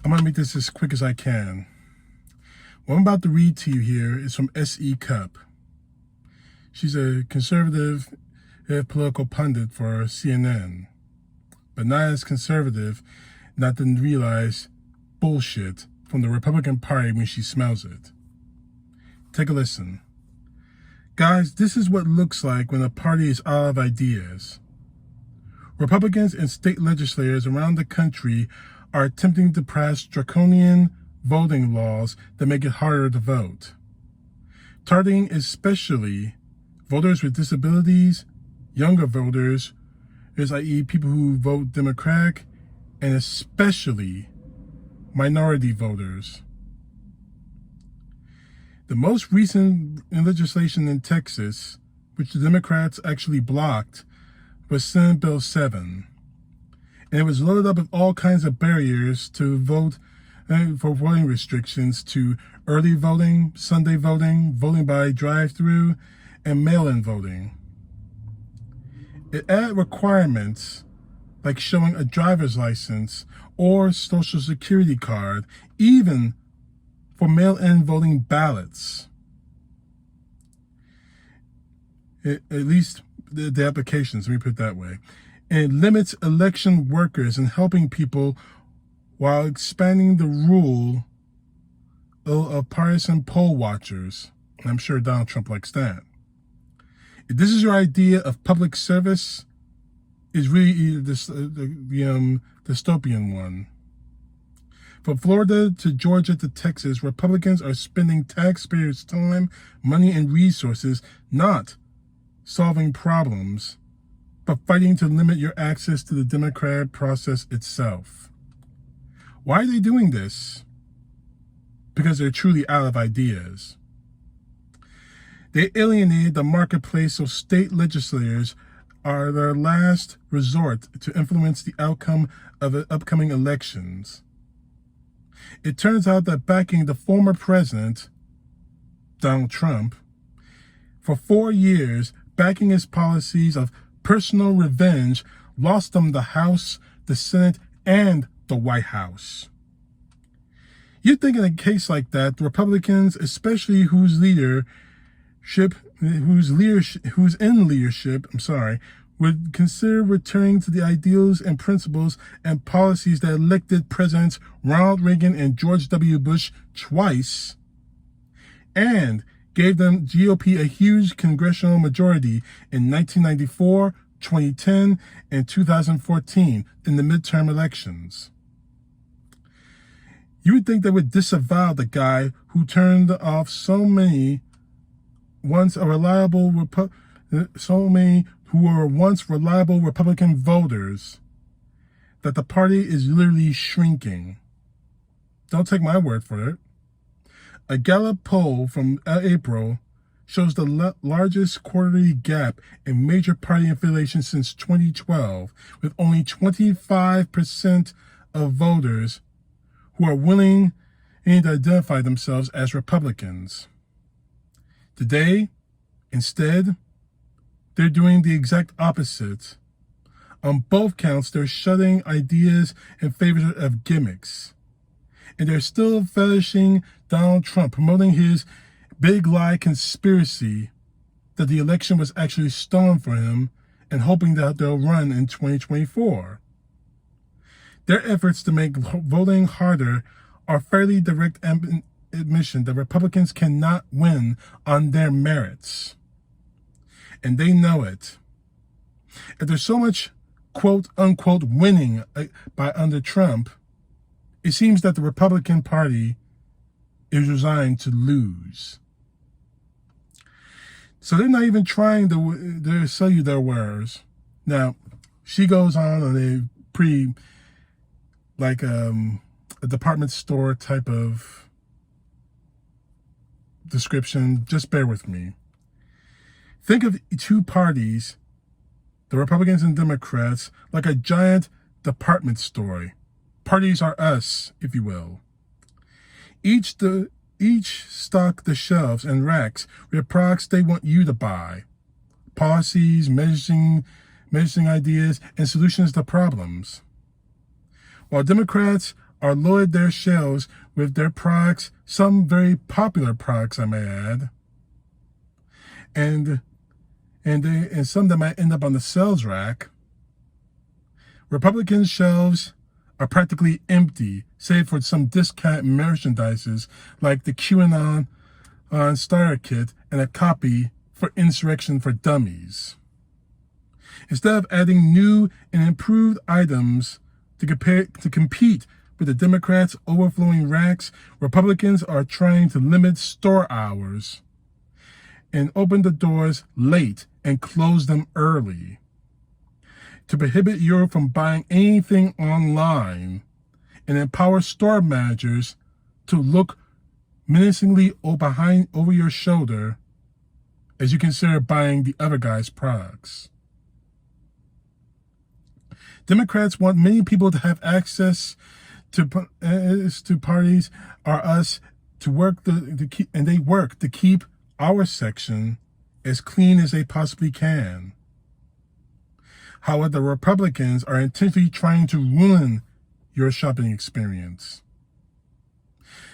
I'm going to make this as quick as I can. What I'm about to read to you here is from SE Cupp. She's a conservative political pundit for CNN, but not as conservative not to realize bullshit from the Republican Party when she smells it. Take a listen. Guys, this is what it looks like when a party is out of ideas. Republicans and state legislators around the country are attempting to pass draconian voting laws that make it harder to vote, targeting especially voters with disabilities, younger voters, i.e. people who vote Democratic, and especially minority voters. The most recent legislation in Texas, which the Democrats actually blocked, was Senate Bill 7. And it was loaded up with all kinds of barriers to vote for voting restrictions to early voting, Sunday voting, voting by drive-through, and mail-in voting. It added requirements like showing a driver's license or social security card, even for mail-in voting ballots. At least the applications, let me put it that way. And it limits election workers and helping people while expanding the rule of partisan poll watchers. And I'm sure Donald Trump likes that. If this is your idea of public service, is really the dystopian one. From Florida to Georgia to Texas, Republicans are spending taxpayers' time, money, and resources not solving problems, but fighting to limit your access to the democratic process itself. Why are they doing this? Because they're truly out of ideas. They alienated the marketplace, so state legislators are their last resort to influence the outcome of upcoming elections. It turns out that backing the former president, Donald Trump, for 4 years, backing his policies of personal revenge, lost them the House, the Senate, and the White House. You'd think in a case like that, the Republicans, especially who's in leadership, would consider returning to the ideals and principles and policies that elected Presidents Ronald Reagan and George W. Bush twice, and gave them GOP a huge congressional majority in 1994, 2010, and 2014 in the midterm elections. You would think they would disavow the guy who turned off so many who were once reliable Republican voters, that the party is literally shrinking. Don't take my word for it. A Gallup poll from April shows the largest quarterly gap in major party affiliation since 2012, with only 25% of voters who are willing to identify themselves as Republicans. Today, instead, they're doing the exact opposite. On both counts, they're shutting ideas in favor of gimmicks. And they're still fetishing Donald Trump, promoting his big lie conspiracy that the election was actually stolen from him, and hoping that they'll run in 2024. Their efforts to make voting harder are fairly direct admission that Republicans cannot win on their merits. And they know it. If there's so much quote unquote winning under Trump, it seems that the Republican Party is resigned to lose. So they're not even trying to sell you their wares. Now, she goes on a pretty, like a department store type of description. Just bear with me. Think of two parties, the Republicans and Democrats, like a giant department store. Parties are us, if you will. Each stock the shelves and racks with products they want you to buy. Policies, measuring ideas, and solutions to problems. While Democrats are loaded their shelves with their products, some very popular products, I may add, and some that might end up on the sales rack. Republican shelves are practically empty, save for some discount merchandises like the QAnon starter kit and a copy for Insurrection for Dummies. Instead of adding new and improved items to compete with the Democrats' overflowing racks, Republicans are trying to limit store hours and open the doors late and close them early, to prohibit you from buying anything online and empower store managers to look menacingly over your shoulder as you consider buying the other guy's products. Democrats want many people to have access to parties or us to work and they work to keep our section as clean as they possibly can. However, the Republicans are intentionally trying to ruin your shopping experience.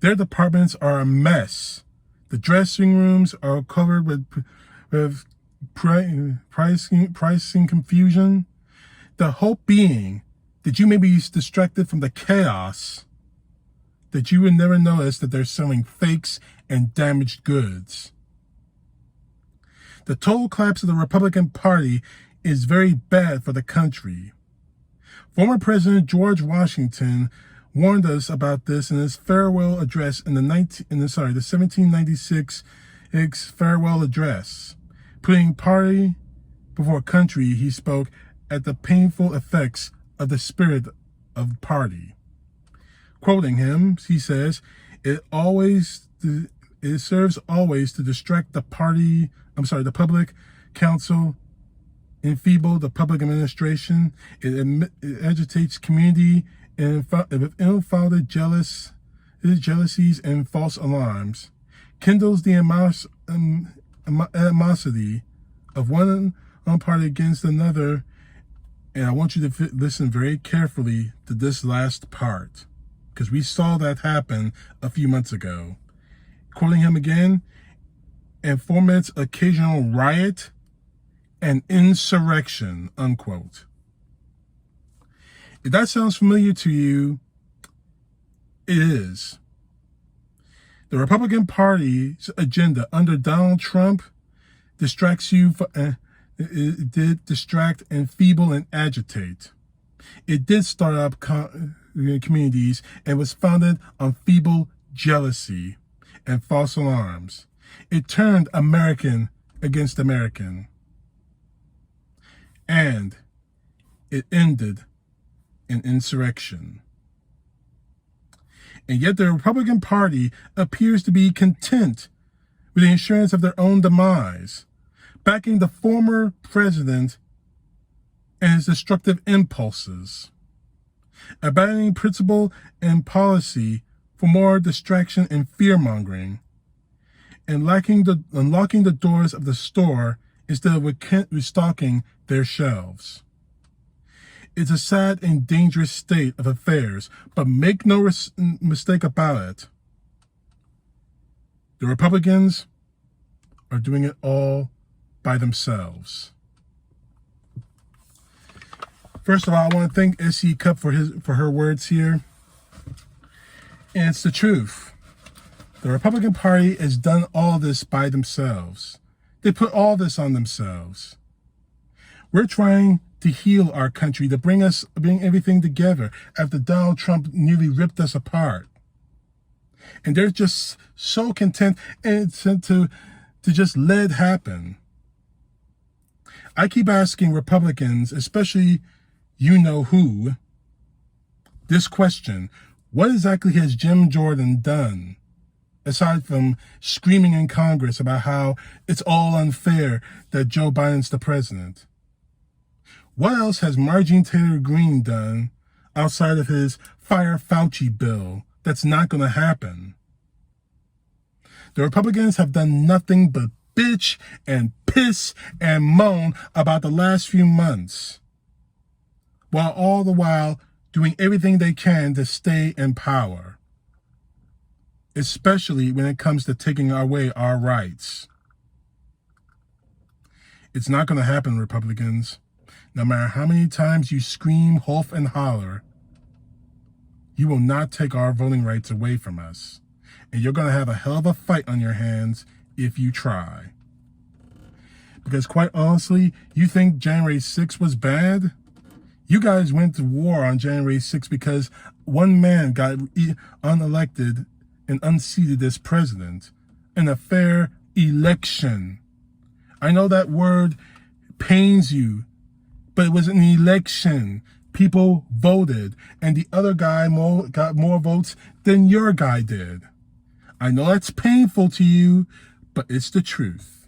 Their departments are a mess. The dressing rooms are covered with pricing confusion. The hope being that you may be distracted from the chaos, that you would never notice that they're selling fakes and damaged goods. The total collapse of the Republican Party is very bad for the country. Former President George Washington warned us about this in his farewell address in the 1796 farewell address. Putting party before country, he spoke at the painful effects of the spirit of the party. Quoting him, he says, it serves always to distract the public council, enfeeble the public administration. It agitates community with ill-founded jealousies and false alarms, kindles the animosity of one party against another. And I want you to listen very carefully to this last part, because we saw that happen a few months ago. Quoting him again, and foments occasional riot and insurrection, unquote. If that sounds familiar to you, it is. The Republican Party's agenda under Donald Trump distracts you. It did distract, enfeeble, and agitate. It did start up communities and was founded on feeble jealousy and false alarms. It turned American against American. And it ended in insurrection. And yet the Republican Party appears to be content with the assurance of their own demise, backing the former president and his destructive impulses, abandoning principle and policy for more distraction and fear-mongering, and unlocking the doors of the store instead of restocking their shelves. It's a sad and dangerous state of affairs, but make no mistake about it. The Republicans are doing it all by themselves. First of all, I want to thank SE Cupp for her words here. And it's the truth. The Republican Party has done all this by themselves. They put all this on themselves. We're trying to heal our country, to bring everything together after Donald Trump nearly ripped us apart. And they're just so content to just let it happen. I keep asking Republicans, especially you know who, this question: what exactly has Jim Jordan done, aside from screaming in Congress about how it's all unfair that Joe Biden's the president? What else has Marjorie Taylor Greene done outside of his Fire Fauci bill that's not going to happen? The Republicans have done nothing but bitch and piss and moan about the last few months, while all the while doing everything they can to stay in power, especially when it comes to taking away our rights. It's not going to happen, Republicans. No matter how many times you scream, hoof, and holler, you will not take our voting rights away from us. And you're going to have a hell of a fight on your hands if you try. Because quite honestly, you think January 6th was bad? You guys went to war on January 6th because one man got unelected and unseated as president in a fair election. I know that word pains you, but it was an election. People voted, and the other guy got more votes than your guy did. I know that's painful to you, but it's the truth.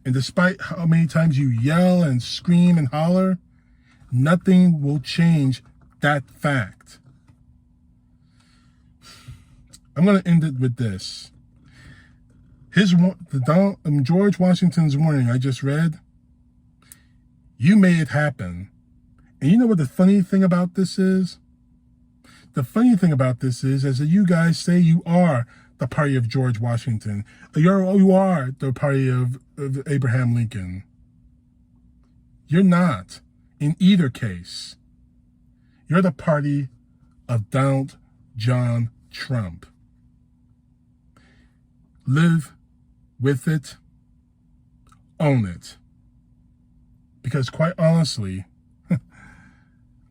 And despite how many times you yell and scream and holler, nothing will change that fact. I'm going to end it with this. George Washington's warning I just read, you made it happen. And you know what the funny thing about this is? The funny thing about this is that you guys say you are the party of George Washington. You are the party of Abraham Lincoln. You're not. In either case, you're the party of Donald John Trump. Live with it. Own it. Because quite honestly,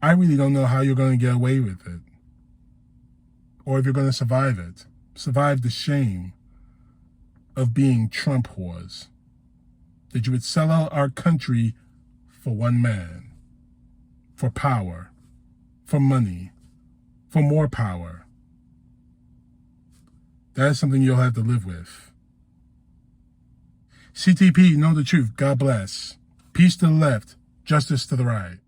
I really don't know how you're going to get away with it. Or if you're going to survive it. Survive the shame of being Trump whores. That you would sell out our country for one man. For power. For money. For more power. That is something you'll have to live with. CTP, know the truth. God bless. Peace to the left. Justice to the right.